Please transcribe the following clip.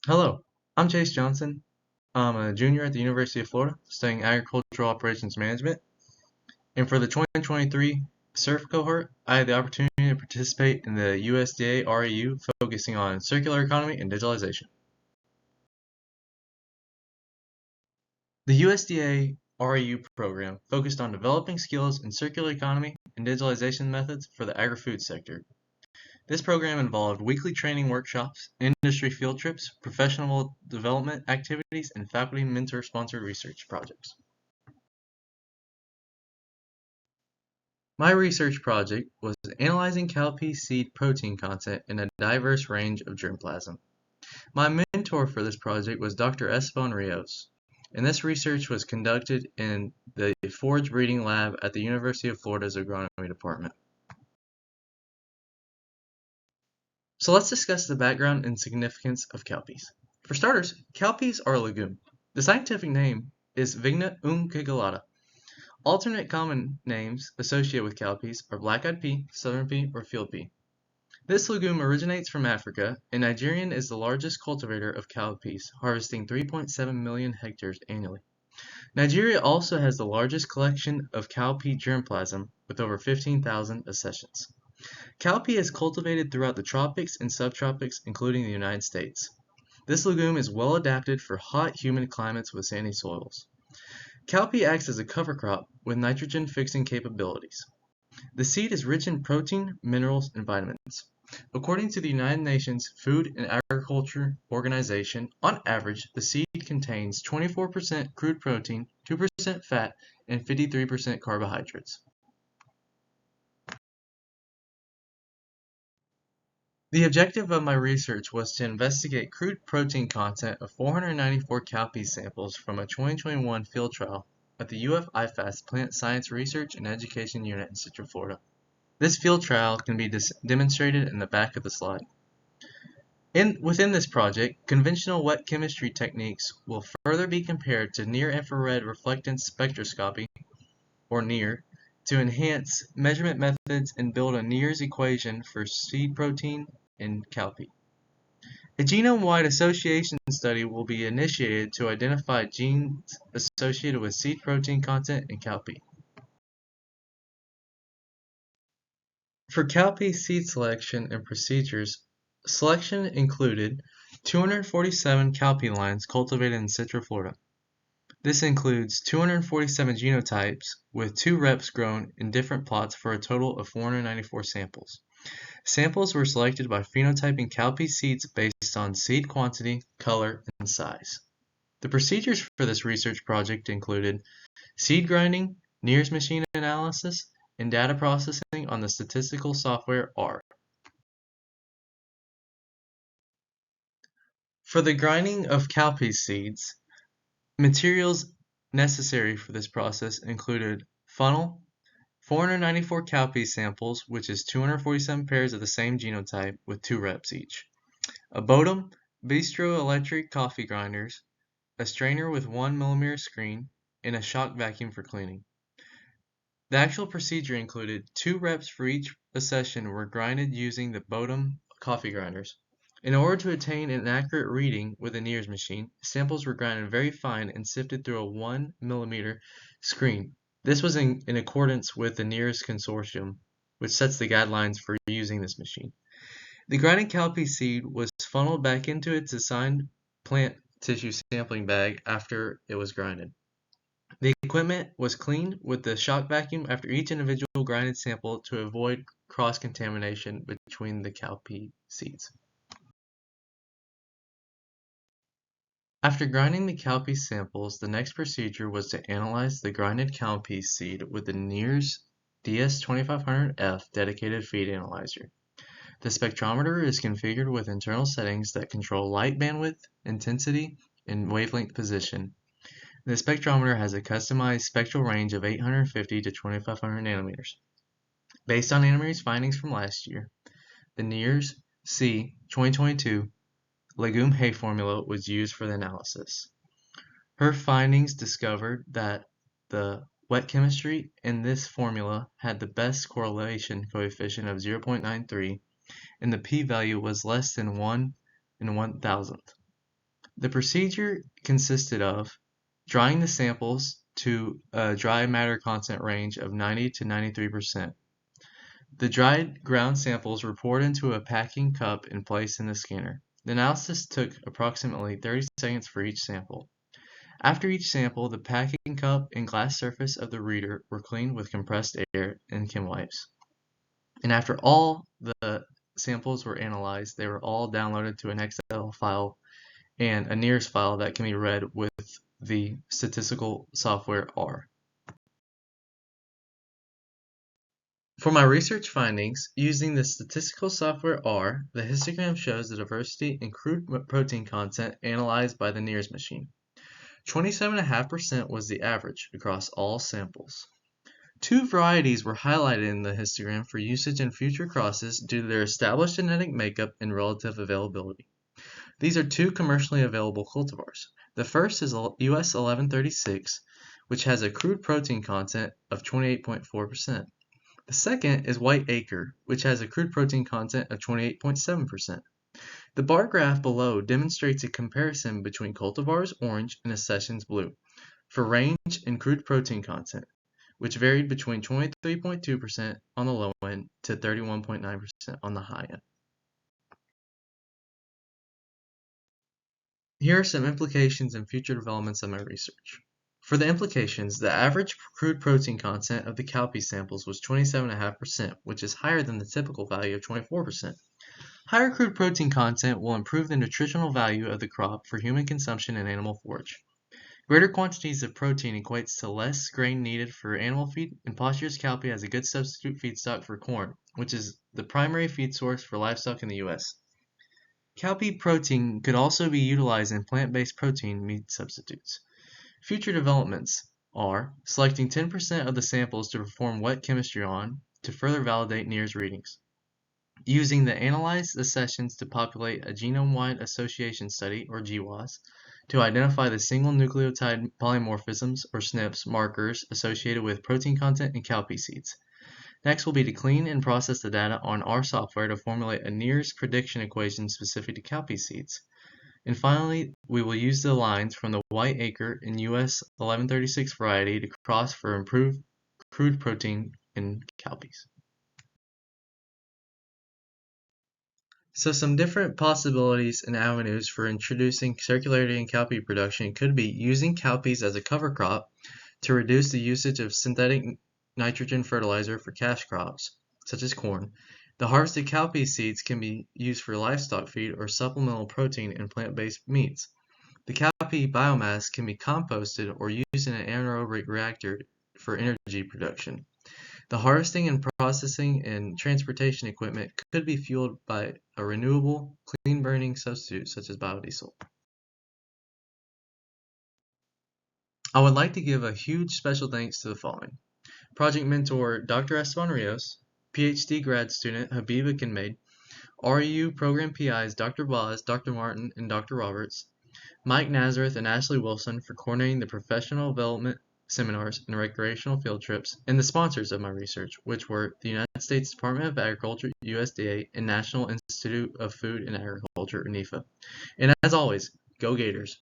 Hello, I'm Chase Johnson. I'm a junior at the University of Florida studying agricultural operations management. And for the 2023 SURF cohort, I had the opportunity to participate in the USDA REU focusing on circular economy and digitalization. The USDA REU program focused on developing skills in circular economy and digitalization methods for the agri-food sector. This program involved weekly training workshops, industry field trips, professional development activities, and faculty mentor-sponsored research projects. My research project was analyzing cowpea seed protein content in a diverse range of germplasm. My mentor for this project was Dr. Esteban Rios, and this research was conducted in the forage breeding lab at the University of Florida's agronomy department. So let's discuss the background and significance of cowpeas. For starters, cowpeas are a legume. The scientific name is Vigna ungulata. Alternate common names associated with cowpeas are black-eyed pea, southern pea, or field pea. This legume originates from Africa, and Nigeria is the largest cultivator of cowpeas, harvesting 3.7 million hectares annually. Nigeria also has the largest collection of cowpea germplasm, with over 15,000 accessions. Cowpea is cultivated throughout the tropics and subtropics, including the United States. This legume is well adapted for hot, humid climates with sandy soils. Cowpea acts as a cover crop with nitrogen-fixing capabilities. The seed is rich in protein, minerals, and vitamins. According to the United Nations Food and Agriculture Organization, on average, the seed contains 24% crude protein, 2% fat, and 53% carbohydrates. The objective of my research was to investigate crude protein content of 494 cowpea samples from a 2021 field trial at the UF IFAS Plant Science Research and Education Unit in Central Florida. This field trial can be demonstrated in the back of the slide. Within this project, conventional wet chemistry techniques will further be compared to near-infrared reflectance spectroscopy, or NIR, to enhance measurement methods and build a NIRS equation for seed protein in cowpea. A genome-wide association study will be initiated to identify genes associated with seed protein content in cowpea. For cowpea seed selection and procedures, selection included 247 cowpea lines cultivated in Central Florida. This includes 247 genotypes with 2 reps grown in different plots for a total of 494 samples. Samples were selected by phenotyping cowpea seeds based on seed quantity, color, and size. The procedures for this research project included seed grinding, NIRS machine analysis, and data processing on the statistical software R. For the grinding of cowpea seeds, materials necessary for this process included funnel, 494 cowpea samples, which is 247 pairs of the same genotype with 2 reps each, a Bodum Bistro electric coffee grinders, a strainer with 1 mm screen, and a shock vacuum for cleaning. The actual procedure included 2 reps for each accession were grinded using the Bodum coffee grinders. In order to attain an accurate reading with a NIRS machine, samples were grinded very fine and sifted through a 1 mm screen. This was in accordance with the NIRS consortium, which sets the guidelines for using this machine. The grinded cowpea seed was funneled back into its assigned plant tissue sampling bag after it was grinded. The equipment was cleaned with the shock vacuum after each individual grinded sample to avoid cross-contamination between the cowpea seeds. After grinding the cowpea samples, the next procedure was to analyze the grinded cowpea seed with the NIRS DS2500F dedicated feed analyzer. The spectrometer is configured with internal settings that control light bandwidth, intensity, and wavelength position. The spectrometer has a customized spectral range of 850 to 2500 nanometers. Based on Anna Marie's findings from last year, the NIRS C 2022 legume hay formula was used for the analysis. Her findings discovered that the wet chemistry in this formula had the best correlation coefficient of 0.93 and the p-value was less than 1 in 1,000th. The procedure consisted of drying the samples to a dry matter content range of 90 to 93%. The dried ground samples were poured into a packing cup and placed in the scanner. The analysis took approximately 30 seconds for each sample. After each sample, the packing cup and glass surface of the reader were cleaned with compressed air and chem wipes. And after all the samples were analyzed, they were all downloaded to an Excel file and a NIRS file that can be read with the statistical software R. For my research findings, using the statistical software R, the histogram shows the diversity in crude protein content analyzed by the NIRS machine. 27.5% was the average across all samples. Two varieties were highlighted in the histogram for usage in future crosses due to their established genetic makeup and relative availability. These are two commercially available cultivars. The first is US 1136, which has a crude protein content of 28.4%. The second is White Acre, which has a crude protein content of 28.7%. The bar graph below demonstrates a comparison between cultivars orange and accessions blue for range and crude protein content, which varied between 23.2% on the low end to 31.9% on the high end. Here are some implications and future developments of my research. For the implications, the average crude protein content of the cowpea samples was 27.5%, which is higher than the typical value of 24%. Higher crude protein content will improve the nutritional value of the crop for human consumption and animal forage. Greater quantities of protein equates to less grain needed for animal feed, and Posture's cowpea has a good substitute feedstock for corn, which is the primary feed source for livestock in the U.S. Cowpea protein could also be utilized in plant-based protein meat substitutes. Future developments are selecting 10% of the samples to perform wet chemistry on to further validate NIRS readings. Using the analyzed accessions to populate a genome-wide association study, or GWAS, to identify the single nucleotide polymorphisms, or SNPs, markers associated with protein content in cowpea seeds. Next will be to clean and process the data on our software to formulate a NIRS prediction equation specific to cowpea seeds. And finally, we will use the lines from the White Acre and US 1136 variety to cross for improved crude protein in cowpeas. So some different possibilities and avenues for introducing circularity in cowpea production could be using cowpeas as a cover crop to reduce the usage of synthetic nitrogen fertilizer for cash crops, such as corn. The harvested cowpea seeds can be used for livestock feed or supplemental protein in plant-based meats. The cowpea biomass can be composted or used in an anaerobic reactor for energy production. The harvesting and processing and transportation equipment could be fueled by a renewable, clean-burning substitute such as biodiesel. I would like to give a huge special thanks to the following. Project mentor Dr. Esteban Rios, PhD grad student Habiba Kinmaid, REU program PIs Dr. Boz, Dr. Martin, and Dr. Roberts, Mike Nazareth and Ashley Wilson for coordinating the professional development seminars and recreational field trips, and the sponsors of my research, which were the United States Department of Agriculture, USDA, and National Institute of Food and Agriculture, NIFA. And as always, go Gators!